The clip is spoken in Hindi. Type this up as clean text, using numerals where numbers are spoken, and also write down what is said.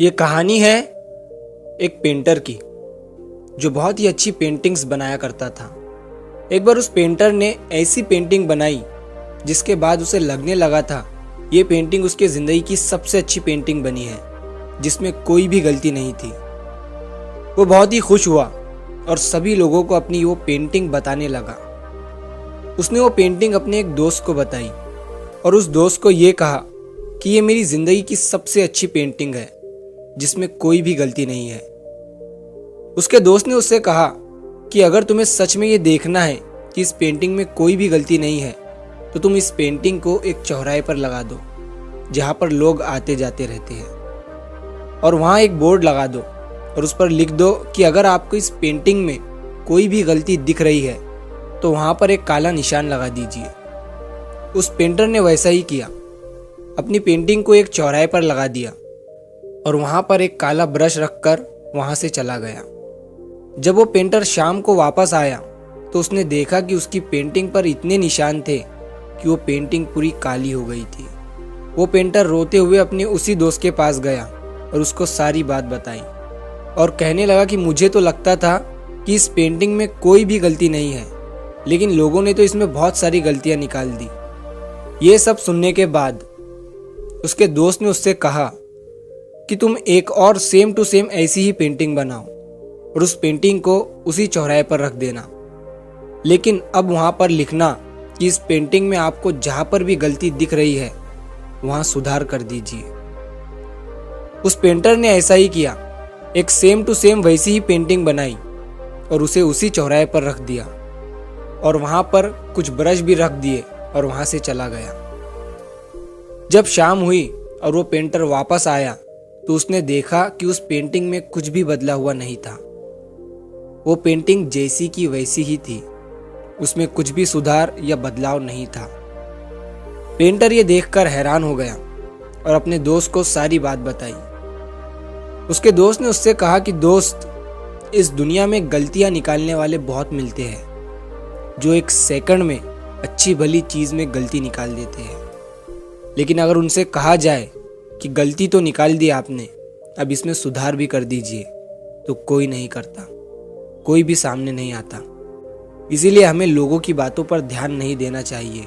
ये कहानी है एक पेंटर की जो बहुत ही अच्छी पेंटिंग्स बनाया करता था। एक बार उस पेंटर ने ऐसी पेंटिंग बनाई जिसके बाद उसे लगने लगा था ये पेंटिंग उसके ज़िंदगी की सबसे अच्छी पेंटिंग बनी है, जिसमें कोई भी गलती नहीं थी। वो बहुत ही खुश हुआ और सभी लोगों को अपनी वो पेंटिंग बताने लगा। उसने वो पेंटिंग अपने एक दोस्त को बताई और उस दोस्त को ये कहा कि ये मेरी ज़िंदगी की सबसे अच्छी पेंटिंग है, जिसमें कोई भी गलती नहीं है। उसके दोस्त ने उससे कहा कि अगर तुम्हें सच में ये देखना है कि इस पेंटिंग में कोई भी गलती नहीं है तो तुम इस पेंटिंग को एक चौराहे पर लगा दो जहाँ पर लोग आते जाते रहते हैं, और वहाँ एक बोर्ड लगा दो और उस पर लिख दो कि अगर आपको इस पेंटिंग में कोई भी गलती दिख रही है तो वहाँ पर एक काला निशान लगा दीजिए। उस पेंटर ने वैसा ही किया, अपनी पेंटिंग को एक चौराहे पर लगा दिया और वहाँ पर एक काला ब्रश रखकर वहाँ से चला गया। जब वो पेंटर शाम को वापस आया तो उसने देखा कि उसकी पेंटिंग पर इतने निशान थे कि वो पेंटिंग पूरी काली हो गई थी। वो पेंटर रोते हुए अपने उसी दोस्त के पास गया और उसको सारी बात बताई और कहने लगा कि मुझे तो लगता था कि इस पेंटिंग में कोई भी गलती नहीं है, लेकिन लोगों ने तो इसमें बहुत सारी गलतियां निकाल दी। ये सब सुनने के बाद उसके दोस्त ने उससे कहा कि तुम एक और सेम टू सेम ऐसी ही पेंटिंग बनाओ और उस पेंटिंग को उसी चौराहे पर रख देना, लेकिन अब वहाँ पर लिखना कि इस पेंटिंग में आपको जहाँ पर भी गलती दिख रही है वहाँ सुधार कर दीजिए। उस पेंटर ने ऐसा ही किया, एक सेम टू सेम वैसी ही पेंटिंग बनाई और उसे उसी चौराहे पर रख दिया और वहाँ पर कुछ ब्रश भी रख दिए और वहाँ से चला गया। जब शाम हुई और वो पेंटर वापस आया तो उसने देखा कि उस पेंटिंग में कुछ भी बदला हुआ नहीं था। वो पेंटिंग जैसी की वैसी ही थी, उसमें कुछ भी सुधार या बदलाव नहीं था। पेंटर ये देखकर हैरान हो गया और अपने दोस्त को सारी बात बताई। उसके दोस्त ने उससे कहा कि दोस्त, इस दुनिया में गलतियां निकालने वाले बहुत मिलते हैं जो एक सेकंड में अच्छी भली चीज में गलती निकाल देते हैं, लेकिन अगर उनसे कहा जाए कि गलती तो निकाल दी आपने, अब इसमें सुधार भी कर दीजिए, तो कोई नहीं करता, कोई भी सामने नहीं आता। इसीलिए हमें लोगों की बातों पर ध्यान नहीं देना चाहिए।